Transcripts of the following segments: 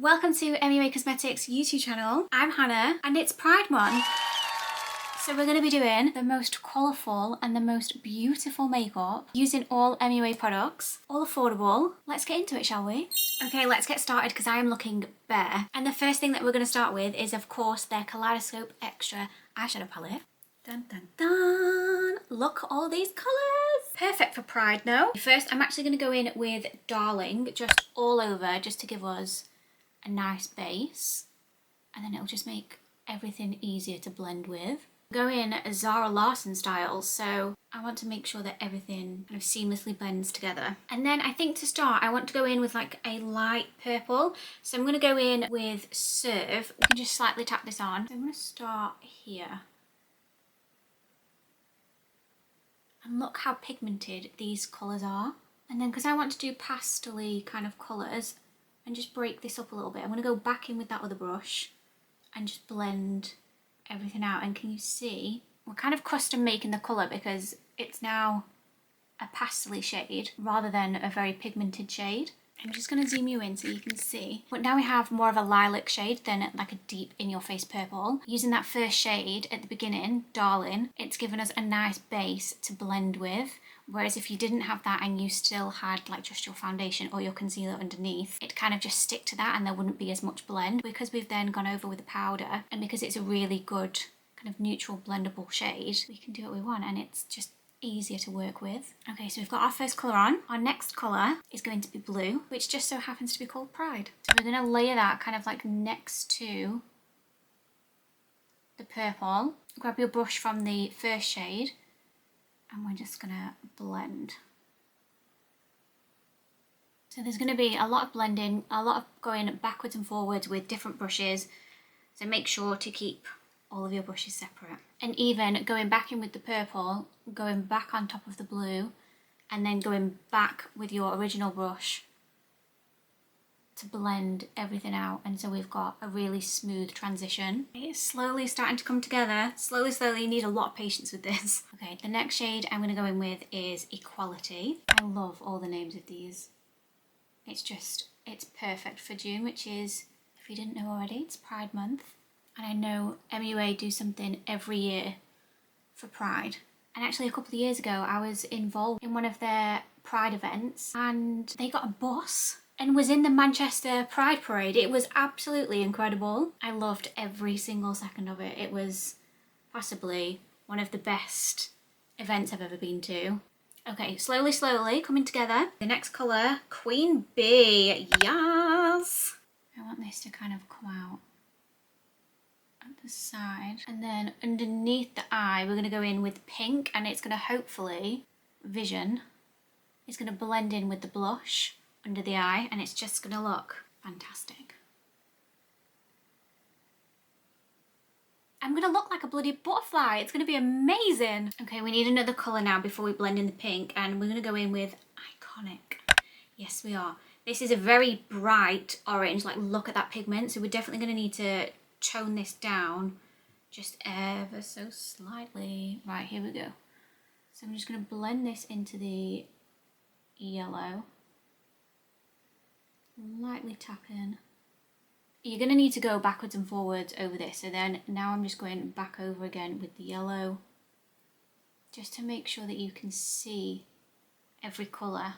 Welcome to MUA Cosmetics YouTube channel. I'm Hannah and it's Pride Month. So we're going to be doing the most colourful and the most beautiful makeup using all MUA products, all affordable. Let's get into it, shall we? Okay, let's get started because I am looking bare. And the first thing that we're going to start with is of course their Kaleidoscope XTRA Eyeshadow Palette. Dun dun dun! Look at all these colours! Perfect for Pride now. First, I'm actually going to go in with Darling just all over just to give us a nice base, and then it'll just make everything easier to blend with. Go in Zara Larson style, so I want to make sure that everything kind of seamlessly blends together. And then I think to start, I want to go in with like a light purple. So I'm going to go in with Serve. We can just slightly tap this on. So I'm going to start here. And look how pigmented these colours are. And then because I want to do pastel-y kind of colours, and just break this up a little bit, I'm going to go back in with that other brush and just blend everything out. And can you see we're kind of custom making the colour because it's now a pastel-y shade rather than a very pigmented shade. I'm just going to zoom you in so you can see. But now we have more of a lilac shade than like a deep in-your-face purple. Using that first shade at the beginning, Darling, it's given us a nice base to blend with. Whereas if you didn't have that and you still had like just your foundation or your concealer underneath, it'd kind of just stick to that and there wouldn't be as much blend. Because we've then gone over with the powder and because it's a really good kind of neutral blendable shade, we can do what we want and it's just easier to work with. Okay, so we've got our first colour on. Our next colour is going to be blue, which just so happens to be called Pride. So we're going to layer that kind of like next to the purple. Grab your brush from the first shade and we're just going to blend. So there's going to be a lot of blending, a lot of going backwards and forwards with different brushes. So make sure to keep all of your brushes separate. And even going back in with the purple, going back on top of the blue, and then going back with your original brush to blend everything out. And so we've got a really smooth transition. It's slowly starting to come together. Slowly, slowly, you need a lot of patience with this. Okay, the next shade I'm going to go in with is Equality. I love all the names of these. It's perfect for June, which is, if you didn't know already, it's Pride Month. And I know MUA do something every year for Pride. And actually a couple of years ago, I was involved in one of their Pride events and they got a bus and was in the Manchester Pride Parade. It was absolutely incredible. I loved every single second of it. It was possibly one of the best events I've ever been to. Okay, slowly, slowly coming together. The next colour, Queen Bee, yes! I want this to kind of come out at the side. And then underneath the eye, we're gonna go in with pink and it's gonna hopefully, Vision, is gonna blend in with the blush under the eye and it's just gonna look fantastic. I'm gonna look like a bloody butterfly. It's gonna be amazing. Okay, we need another colour now before we blend in the pink and we're gonna go in with Iconic. Yes, we are. This is a very bright orange, like look at that pigment. So we're definitely gonna need to tone this down just ever so slightly. Right, here we go. So I'm just gonna blend this into the yellow. Lightly tap in. You're going to need to go backwards and forwards over this. So then now I'm just going back over again with the yellow just to make sure that you can see every colour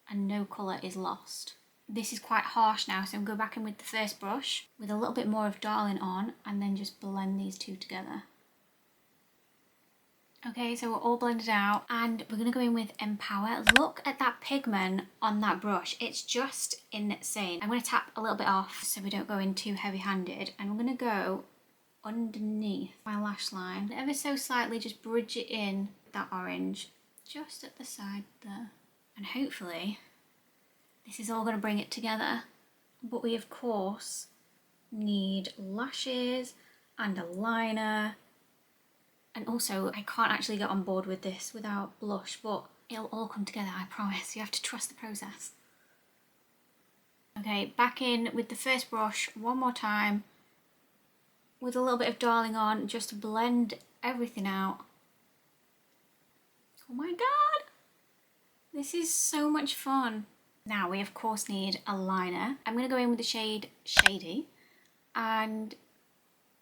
and no colour is lost. This is quite harsh now, so I'm going to go back in with the first brush with a little bit more of Darling on and then just blend these two together. Okay, so we're all blended out and we're going to go in with Empower. Look at that pigment on that brush. It's just insane. I'm going to tap a little bit off so we don't go in too heavy-handed and I'm going to go underneath my lash line. Ever so slightly just bridge it in with that orange just at the side there. And hopefully this is all going to bring it together. But we of course need lashes and a liner. And also, I can't actually get on board with this without blush, but it'll all come together, I promise. You have to trust the process. Okay, back in with the first brush one more time with a little bit of Darling on just to blend everything out. Oh my god! This is so much fun. Now we of course need a liner. I'm going to go in with the shade Shady and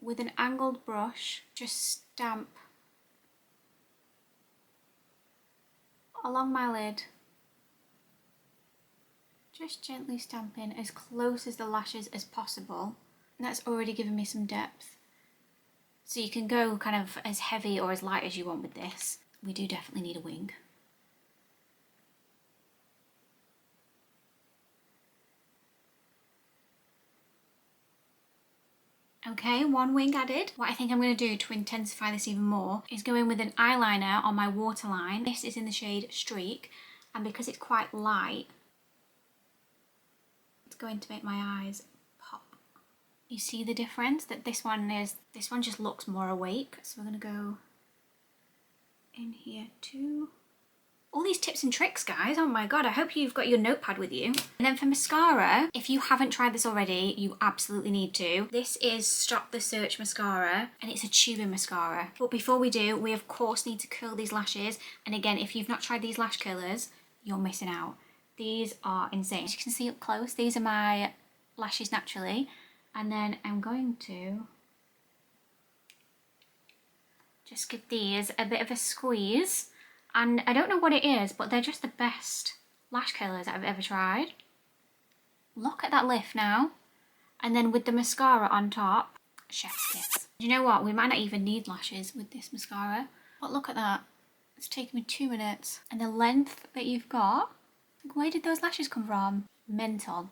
with an angled brush just stamp along my lid. Just gently stamping as close as the lashes as possible. And that's already given me some depth. So you can go kind of as heavy or as light as you want with this. We do definitely need a wing. Okay, one wing added. What I think I'm going to do to intensify this even more is go in with an eyeliner on my waterline. This is in the shade Streak, and because it's quite light, it's going to make my eyes pop. You see the difference that this one just looks more awake. So we're going to go in here too. All these tips and tricks, guys. Oh my god, I hope you've got your notepad with you. And then for mascara, if you haven't tried this already, you absolutely need to. This is Stop the Search mascara, and it's a tubing mascara. But before we do, we of course need to curl these lashes. And again, if you've not tried these lash curlers, you're missing out. These are insane. As you can see up close, these are my lashes naturally. And then I'm going to just give these a bit of a squeeze. And I don't know what it is, but they're just the best lash curlers that I've ever tried. Look at that lift now. And then with the mascara on top, chef's kiss. You know what? We might not even need lashes with this mascara. But look at that. It's taken me 2 minutes. And the length that you've got, like, where did those lashes come from? Mental.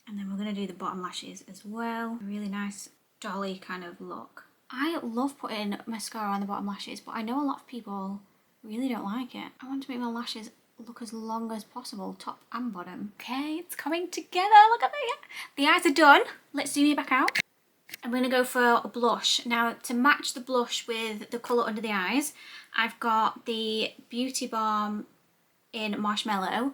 And then we're going to do the bottom lashes as well. A really nice dolly kind of look. I love putting mascara on the bottom lashes, but I know a lot of people really don't like it. I want to make my lashes look as long as possible, top and bottom. Okay, it's coming together. Look at that. The eyes are done. Let's zoom you back out. I'm going to go for a blush. Now, to match the blush with the colour under the eyes, I've got the Beauty Balm in Marshmallow,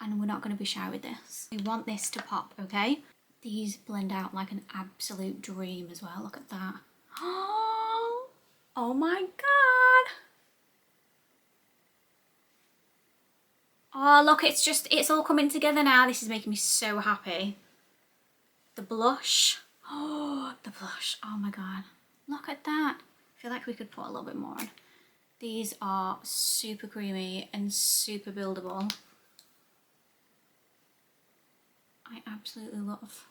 and we're not going to be shy with this. We want this to pop, okay? These blend out like an absolute dream as well. Look at that. Oh my god. Oh look, it's all coming together now. This is making me so happy. The blush. Oh, the blush. Oh my god. Look at that. I feel like we could put a little bit more on. These are super creamy and super buildable. I absolutely love.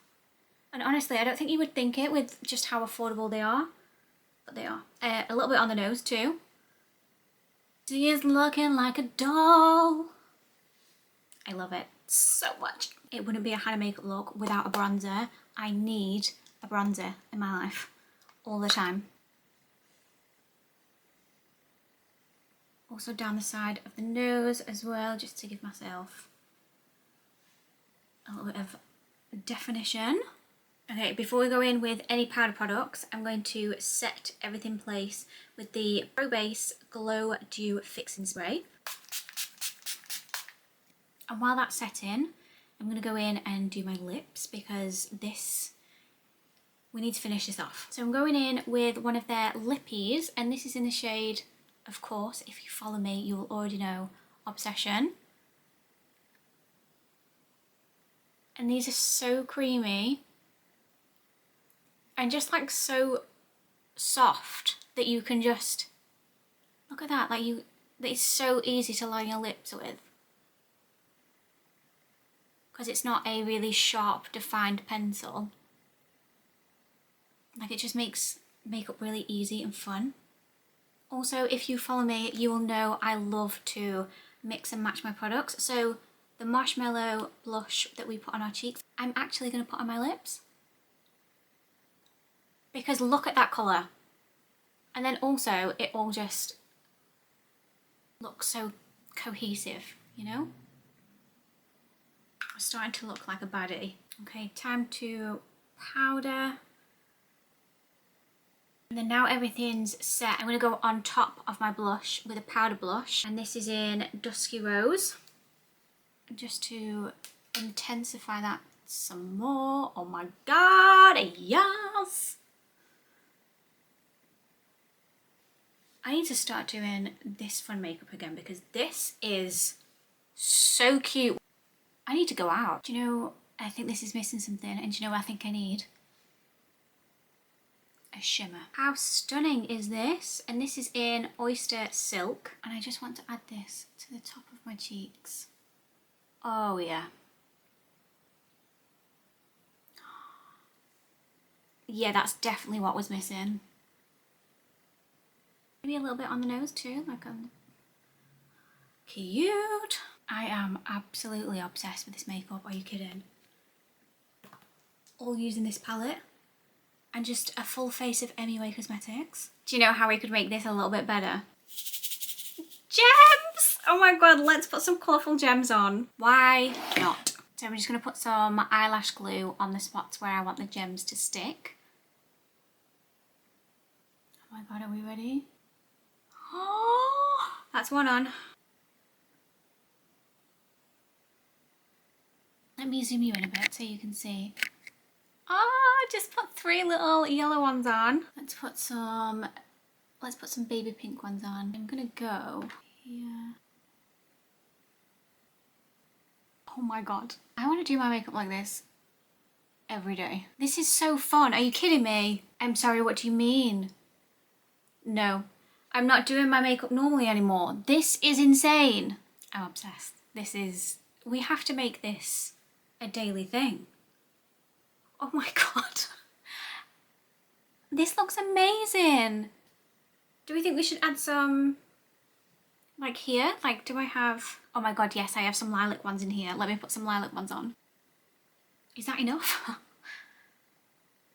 And honestly, I don't think you would think it with just how affordable they are. But they are. A little bit on the nose too. She is looking like a doll. I love it so much. It wouldn't be a Hannah makeup look without a bronzer. I need a bronzer in my life all the time. Also down the side of the nose as well, just to give myself a little bit of definition. Okay, before we go in with any powder products, I'm going to set everything in place with the Pro Base Glow Dew Fixing Spray. And while that's setting, I'm going to go in and do my lips because we need to finish this off. So I'm going in with one of their lippies, and this is in the shade, of course, if you follow me, you will already know, Obsession. And these are so creamy. And just like so soft that you can just, look at that, like it's so easy to line your lips with. Because it's not a really sharp defined pencil. Like it just makes makeup really easy and fun. Also, if you follow me, you will know I love to mix and match my products. So the Marshmallow blush that we put on our cheeks, I'm actually going to put on my lips. Because look at that colour. And then also, it all just looks so cohesive, you know? I'm starting to look like a baddie. Okay, time to powder. And then now everything's set, I'm going to go on top of my blush with a powder blush. And this is in Dusky Rose. Just to intensify that some more. Oh my god, yes! I need to start doing this fun makeup again because this is So cute. I need to go out. Do you know, I think this is missing something, and do you know what I think I need? A shimmer. How stunning is this? And this is in Oyster Silk, and I just want to add this to the top of my cheeks. Oh yeah. Yeah, that's definitely what was missing. Maybe a little bit on the nose too, like cute. I am absolutely obsessed with this makeup, are you kidding? All using this palette and just a full face of MUA Cosmetics. Do you know how we could make this a little bit better? Gems! Oh my god, let's put some colourful gems on. Why not? So I'm just going to put some eyelash glue on the spots where I want the gems to stick. Oh my god, are we ready? Oh, that's one on. Let me zoom you in a bit so you can see. Oh, just put 3 little yellow ones on. Let's put some baby pink ones on. I'm gonna go here. Oh my god. I want to do my makeup like this every day. This is so fun. Are you kidding me? I'm sorry, what do you mean? No, I'm not doing my makeup normally anymore. This is insane. I'm obsessed. We have to make this a daily thing. Oh my god. This looks amazing. Do we think we should add some, like here? Like, do I have, oh my god, yes, I have some lilac ones in here. Let me put some lilac ones on. Is that enough?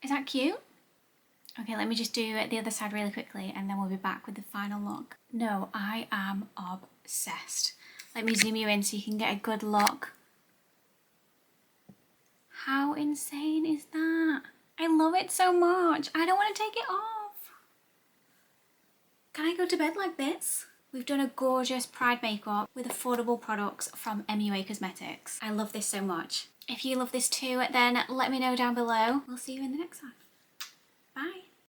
Is that cute? Okay, let me just do the other side really quickly and then we'll be back with the final look. No, I am obsessed. Let me zoom you in so you can get a good look. How insane is that? I love it so much. I don't want to take it off. Can I go to bed like this? We've done a gorgeous Pride makeup with affordable products from MUA Cosmetics. I love this so much. If you love this too, then let me know down below. We'll see you in the next one. Bye.